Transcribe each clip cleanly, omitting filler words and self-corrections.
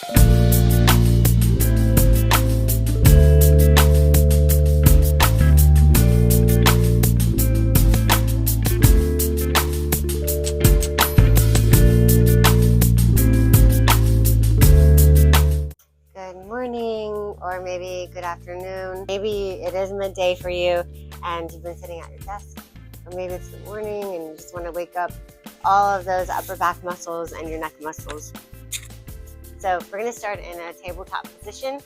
Or maybe good afternoon. Maybe it is midday for you and you've been sitting at your desk, or maybe it's the morning and you just want to wake up all of those upper back muscles and your neck muscles. So we're going to start in a tabletop position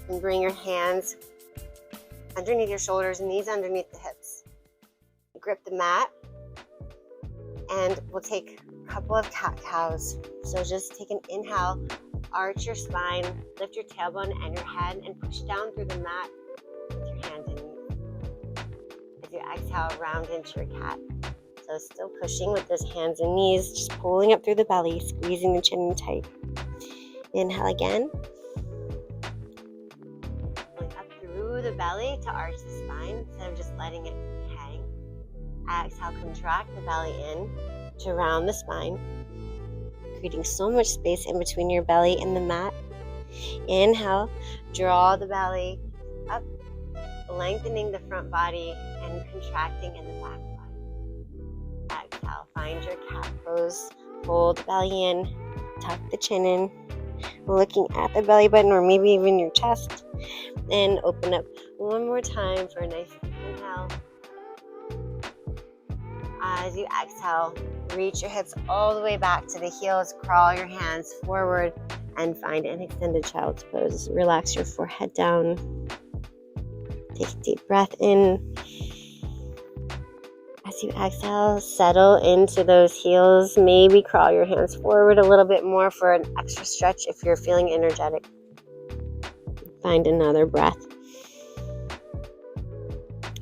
and bring your hands underneath your shoulders, knees underneath the hips. Grip the mat, and we'll take a couple of cat-cows. So just take an inhale, arch your spine, lift your tailbone and your head, and push down through the mat with your hands and knees. As you exhale, round into your cat. So still pushing with those hands and knees, just pulling up through the belly, squeezing the chin in tight. Inhale again. Pulling up through the belly to arch the spine instead of just letting it hang. Exhale, contract the belly in to round the spine, creating so much space in between your belly and the mat. Inhale, draw the belly up, lengthening the front body and contracting in the back body. Exhale, find your cat pose, hold the belly in, tuck the chin in, looking at the belly button or maybe even your chest, and open up one more time for a nice inhale. As you exhale, reach your hips all the way back to the heels, crawl your hands forward, and find an extended child's pose. Relax your forehead down. Take a deep breath in. As you exhale, settle into those heels. Maybe crawl your hands forward a little bit more for an extra stretch if you're feeling energetic. Find another breath.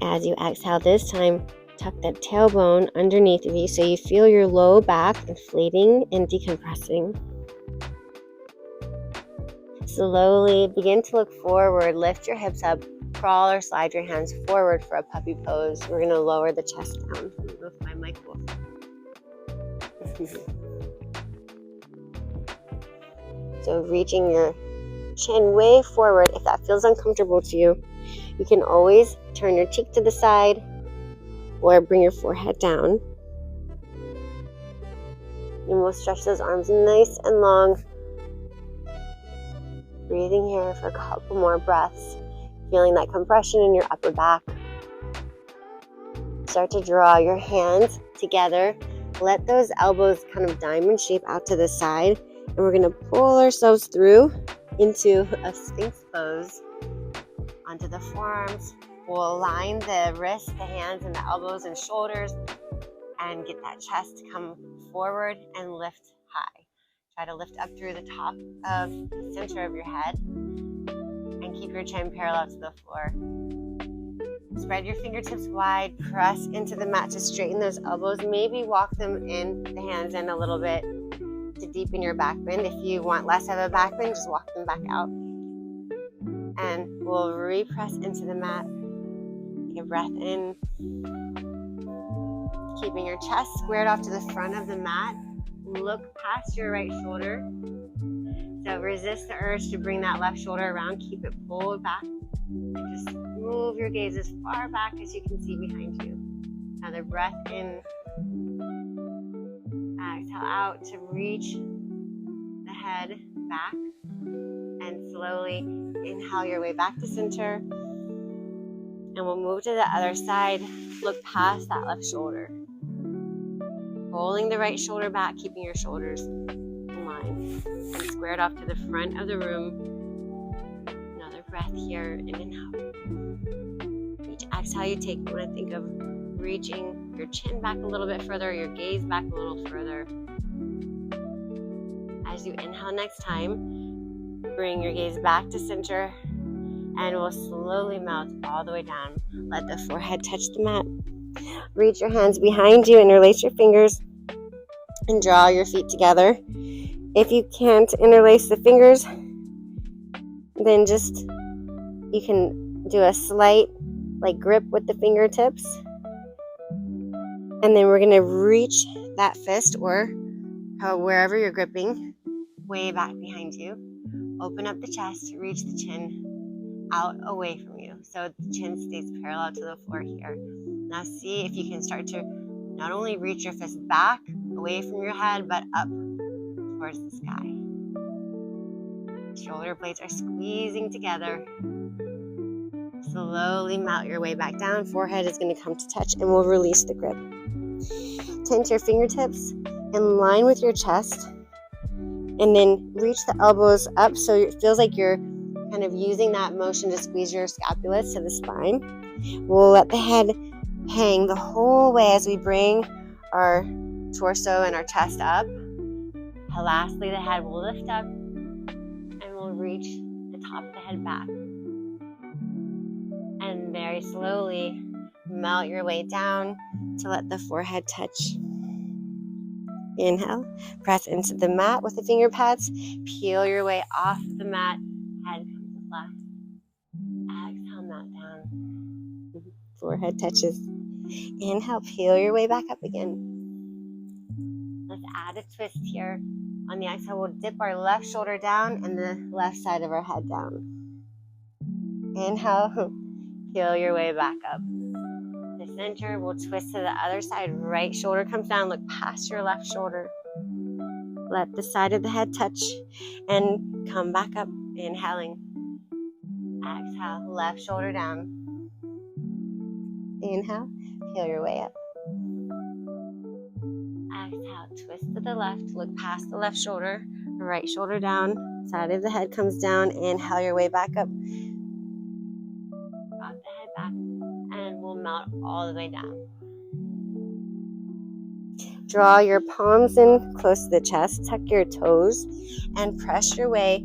As you exhale this time, tuck that tailbone underneath of you so you feel your low back inflating and decompressing. Slowly begin to look forward, lift your hips up, crawl or slide your hands forward for a puppy pose. We're going to lower the chest down. I'm going to go with my mic wolf. So reaching your chin way forward. If that feels uncomfortable to you, you can always turn your cheek to the side or bring your forehead down. And we'll stretch those arms nice and long. Breathing here for a couple more breaths. Feeling that compression in your upper back. Start to draw your hands together. Let those elbows kind of diamond shape out to the side. And we're going to pull ourselves through into a Sphinx pose. Onto the forearms. We'll align the wrists, the hands, and the elbows and shoulders, and get that chest to come forward and lift high. Try to lift up through the top of the center of your head, and keep your chin parallel to the floor. Spread your fingertips wide, press into the mat to straighten those elbows. Maybe walk them in, the hands in a little bit to deepen your back bend. If you want less of a back bend, just walk them back out. And we'll repress into the mat. Take a breath in, keeping your chest squared off to the front of the mat. Look past your right shoulder. So resist the urge to bring that left shoulder around. Keep it pulled back. And just move your gaze as far back as you can see behind you. Another breath in. Exhale out to reach the head back. And slowly inhale your way back to center. And we'll move to the other side. Look past that left shoulder. Pulling the right shoulder back, keeping your shoulders in line. And squared off to the front of the room. Another breath here, and inhale. Each exhale you take, you want to think of reaching your chin back a little bit further, your gaze back a little further. As you inhale next time, bring your gaze back to center. And we'll slowly melt all the way down. Let the forehead touch the mat. Reach your hands behind you, interlace your fingers, and draw your feet together. If you can't interlace the fingers, then just, you can do a slight grip with the fingertips. And then we're going to reach that fist or wherever you're gripping way back behind you. Open up the chest, reach the chin out away from you. So the chin stays parallel to the floor here. Now see if you can start to not only reach your fist back away from your head, but up towards the sky. Shoulder blades are squeezing together. Slowly melt your way back down. Forehead is going to come to touch, and we'll release the grip. Tint your fingertips in line with your chest, and then reach the elbows up so it feels like you're kind of using that motion to squeeze your scapula to the spine. We'll let the head hang the whole way as we bring our torso and our chest up. Lastly, the head will lift up and we'll reach the top of the head back. And very slowly melt your way down to let the forehead touch. Inhale, press into the mat with the finger pads. Peel your way off the mat. Head comes left. Exhale, melt down. Forehead touches. Inhale, peel your way back up again. Let's add a twist here. On the exhale, we'll dip our left shoulder down and the left side of our head down. Inhale, peel your way back up. The center, we'll twist to the other side. Right shoulder comes down, look past your left shoulder. Let the side of the head touch and come back up. Inhaling. Exhale, left shoulder down. Inhale, peel your way up. Exhale, twist to the left, look past the left shoulder, right shoulder down, side of the head comes down, inhale your way back up. Drop the head back, and we'll melt all the way down. Draw your palms in close to the chest, tuck your toes, and press your way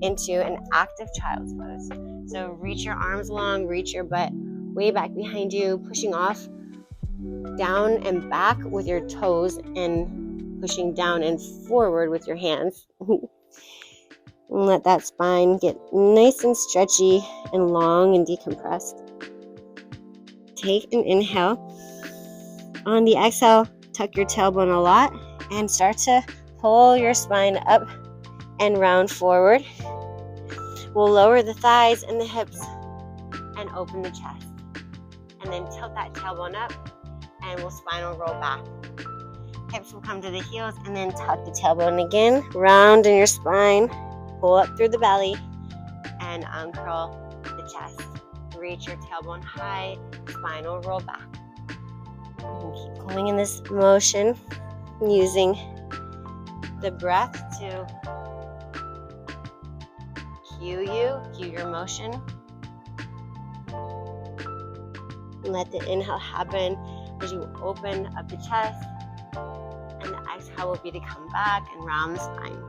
into an active child's pose. So reach your arms long, reach your butt way back behind you, pushing off down and back with your toes and pushing down and forward with your hands. Let that spine get nice and stretchy and long and decompressed. Take an inhale. On the exhale, tuck your tailbone a lot and start to pull your spine up and round forward. We'll lower the thighs and the hips and open the chest. And then tilt that tailbone up and we'll spinal roll back. Hips will come to the heels and then tuck the tailbone again. Round in your spine. Pull up through the belly and uncurl the chest. Reach your tailbone high. Spinal roll back. And keep going in this motion using the breath to cue your motion. And let the inhale happen as you open up the chest, and the exhale will be to come back and round the spine.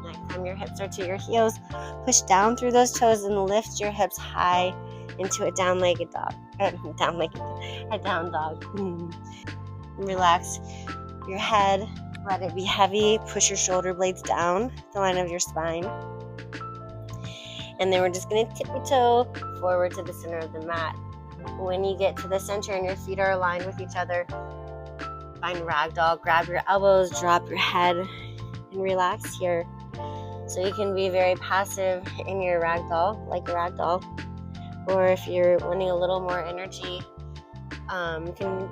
Next time your hips are to your heels, push down through those toes and lift your hips high into a down-legged dog. A down dog. Relax your head, let it be heavy. Push your shoulder blades down the line of your spine. And then we're just going to tippy-toe forward to the center of the mat. When you get to the center and your feet are aligned with each other, find Ragdoll. Grab your elbows, drop your head, and relax here. So you can be very passive in your Ragdoll, like a Ragdoll. Or if you're wanting a little more energy, you can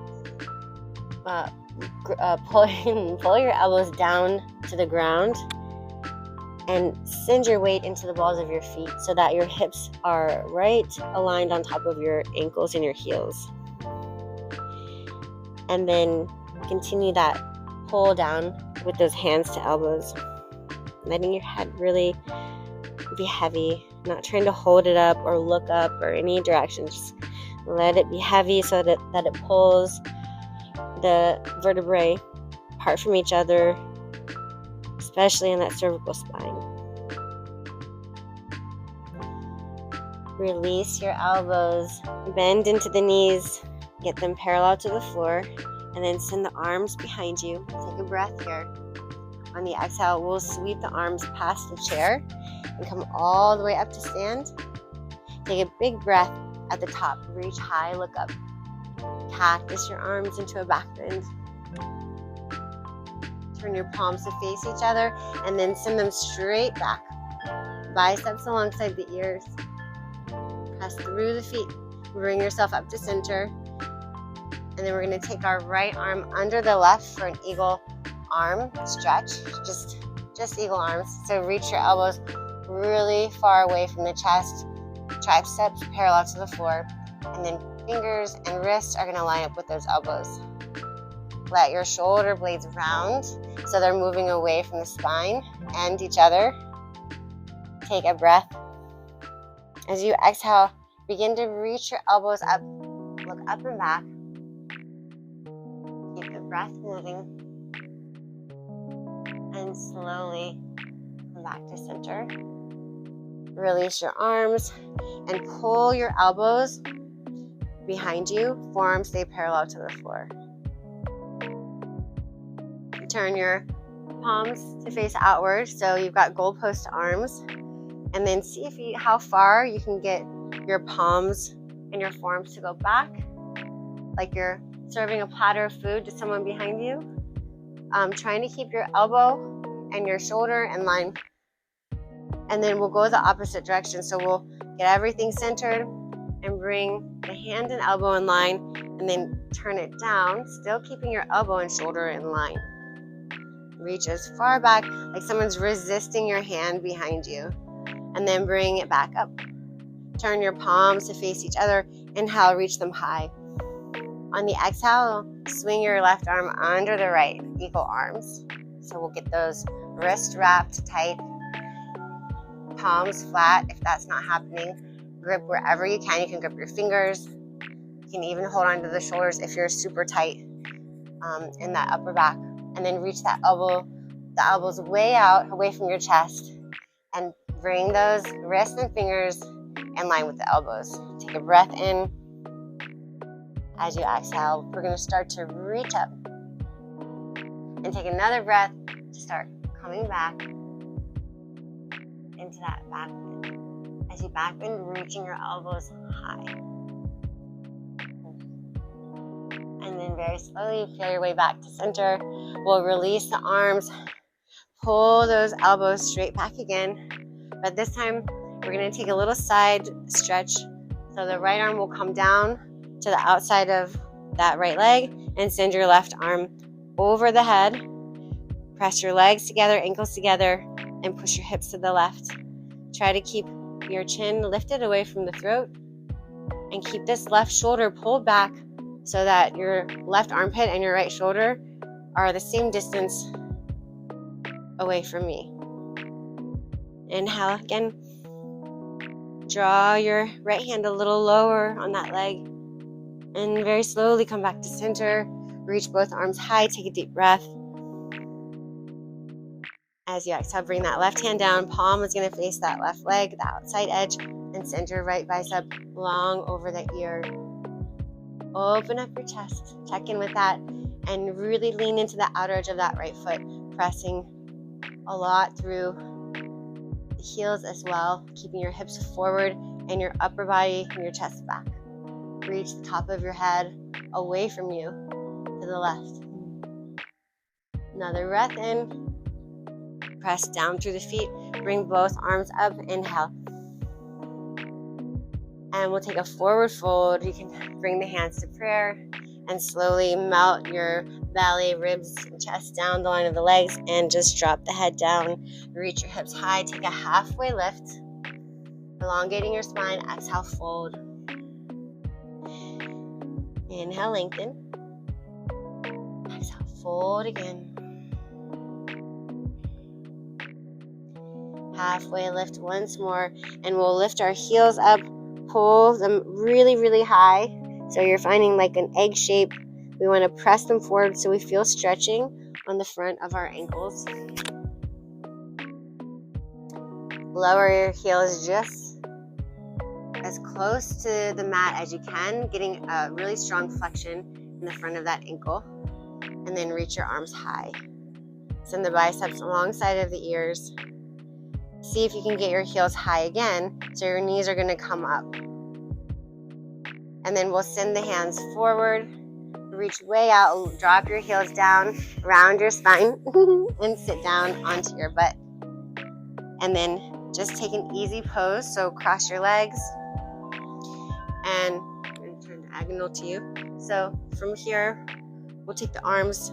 pull your elbows down to the ground and send your weight into the balls of your feet so that your hips are right aligned on top of your ankles and your heels. And then continue that pull down with those hands to elbows, letting your head really be heavy, not trying to hold it up or look up or any direction. Just let it be heavy so that it pulls the vertebrae apart from each other, especially in that cervical spine. Release your elbows, bend into the knees, get them parallel to the floor, and then send the arms behind you. Take a breath here. On the exhale, we'll sweep the arms past the chair and come all the way up to stand. Take a big breath at the top. Reach high, look up. Cactus your arms into a back bend. Turn your palms to face each other and then send them straight back. Biceps alongside the ears. Press through the feet. Bring yourself up to center. And then we're going to take our right arm under the left for an eagle arm stretch. Just eagle arms. So reach your elbows really far away from the chest. Triceps parallel to the floor. And then fingers and wrists are going to line up with those elbows. Let your shoulder blades round so they're moving away from the spine and each other. Take a breath. As you exhale, begin to reach your elbows up. Look up and back. Keep the breath moving. And slowly come back to center. Release your arms and pull your elbows behind you. Forearms stay parallel to the floor. Turn your palms to face outward, so you've got goalpost arms, and then see how far you can get your palms and your forearms to go back, like you're serving a platter of food to someone behind you. Trying to keep your elbow and your shoulder in line, and then we'll go the opposite direction. So we'll get everything centered and bring the hand and elbow in line, and then turn it down, still keeping your elbow and shoulder in line. Reach as far back, like someone's resisting your hand behind you. And then bring it back up. Turn your palms to face each other. Inhale, reach them high. On the exhale, swing your left arm under the right, eagle arms. So we'll get those wrists wrapped tight. Palms flat if that's not happening. Grip wherever you can. You can grip your fingers. You can even hold onto the shoulders if you're super tight in that upper back. And then reach the elbows way out, away from your chest. And bring those wrists and fingers in line with the elbows. Take a breath in. As you exhale, we're going to start to reach up. And take another breath to start coming back into that back bend. As you back bend, reaching your elbows high. And then very slowly feel your way back to center. We'll release the arms, pull those elbows straight back again. But this time, we're going to take a little side stretch. So the right arm will come down to the outside of that right leg and send your left arm over the head. Press your legs together, ankles together, and push your hips to the left. Try to keep your chin lifted away from the throat and keep this left shoulder pulled back so that your left armpit and your right shoulder are the same distance away from me. Inhale again. Draw your right hand a little lower on that leg. And very slowly come back to center. Reach both arms high. Take a deep breath. As you exhale, bring that left hand down. Palm is going to face that left leg, the outside edge, and send your right bicep long over the ear. Open up your chest. Check in with that. And really lean into the outer edge of that right foot, pressing a lot through the heels as well, keeping your hips forward and your upper body and your chest back. Reach the top of your head away from you to the left. Another breath in. Press down through the feet. Bring both arms up. Inhale. And we'll take a forward fold. You can bring the hands to prayer and slowly melt your belly, ribs, and chest down the line of the legs and just drop the head down. Reach your hips high. Take a halfway lift. Elongating your spine. Exhale, fold. Inhale, lengthen. Exhale, fold again. Halfway lift once more, and we'll lift our heels up, pull them really, really high. So you're finding like an egg shape. We want to press them forward so we feel stretching on the front of our ankles. Lower your heels just as close to the mat as you can, getting a really strong flexion in the front of that ankle. And then reach your arms high. Send the biceps alongside of the ears. See if you can get your heels high again, so your knees are going to come up. And then we'll send the hands forward Reach way out, drop your heels down, round your spine, and sit down onto your butt. And then just take an easy pose, so cross your legs, and I'm going to turn diagonal to you. So from here, we'll take the arms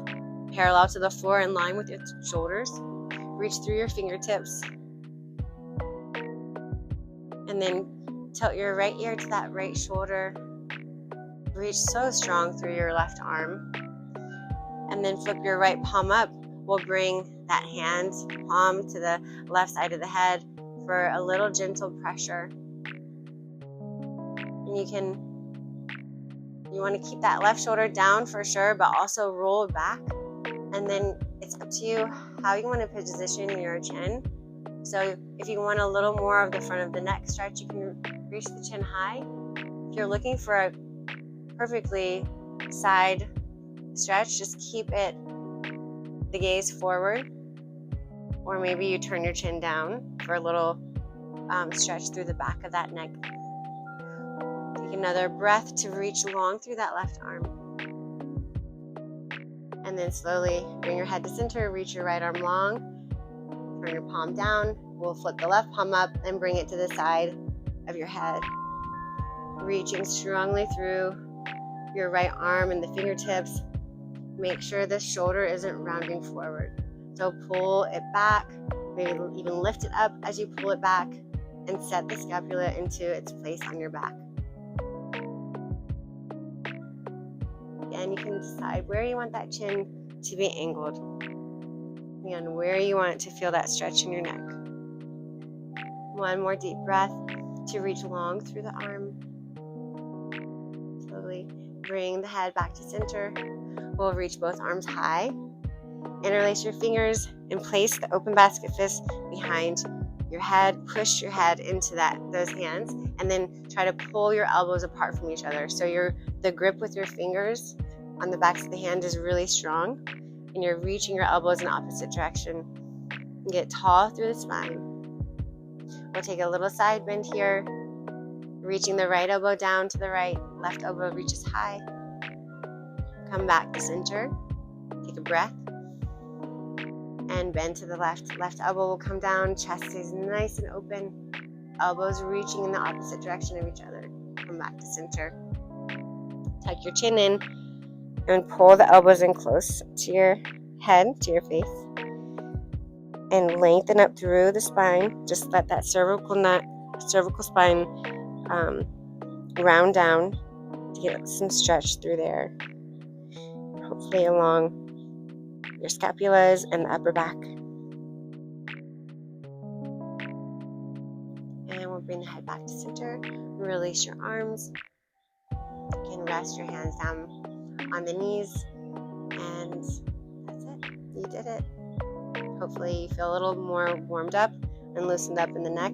parallel to the floor in line with your shoulders. Reach through your fingertips, and then tilt your right ear to that right shoulder. Reach so strong through your left arm, and then flip your right palm up. We'll bring that hand palm to the left side of the head for a little gentle pressure. And you want to keep that left shoulder down for sure, but also roll it back. And then it's up to you how you want to position your chin. So if you want a little more of the front of the neck stretch, you can reach the chin high. If you're looking for a perfectly side stretch, just keep it the gaze forward, or maybe you turn your chin down for a little stretch through the back of that neck. Take another breath to reach long through that left arm, and then slowly bring your head to center. Reach your right arm long, turn your palm down. We'll flip the left palm up and bring it to the side of your head, reaching strongly through your right arm and the fingertips. Make sure the shoulder isn't rounding forward. So pull it back, maybe even lift it up as you pull it back, and set the scapula into its place on your back. Again, you can decide where you want that chin to be angled. Again, where you want to feel that stretch in your neck. One more deep breath to reach long through the arm. Slowly bring the head back to center. We'll reach both arms high. Interlace your fingers and place the open basket fist behind your head. Push your head into those hands, and then try to pull your elbows apart from each other. So the grip with your fingers on the backs of the hand is really strong, and you're reaching your elbows in opposite direction. And get tall through the spine. We'll take a little side bend here, reaching the right elbow down to the right, left elbow reaches high. Come back to center, take a breath, and bend to the left. Left elbow will come down, chest stays nice and open, elbows reaching in the opposite direction of each other. Come back to center. Tuck your chin in and pull the elbows in close to your head, to your face, and lengthen up through the spine. Just let that cervical spine round down to get some stretch through there. Hopefully along your scapulas and the upper back. And we'll bring the head back to center. Release your arms. You can rest your hands down on the knees. And that's it. You did it. Hopefully you feel a little more warmed up and loosened up in the neck.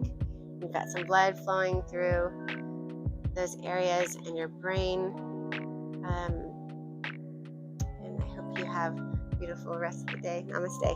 You've got some blood flowing through those areas in your brain. And I hope you have a beautiful rest of the day. Namaste.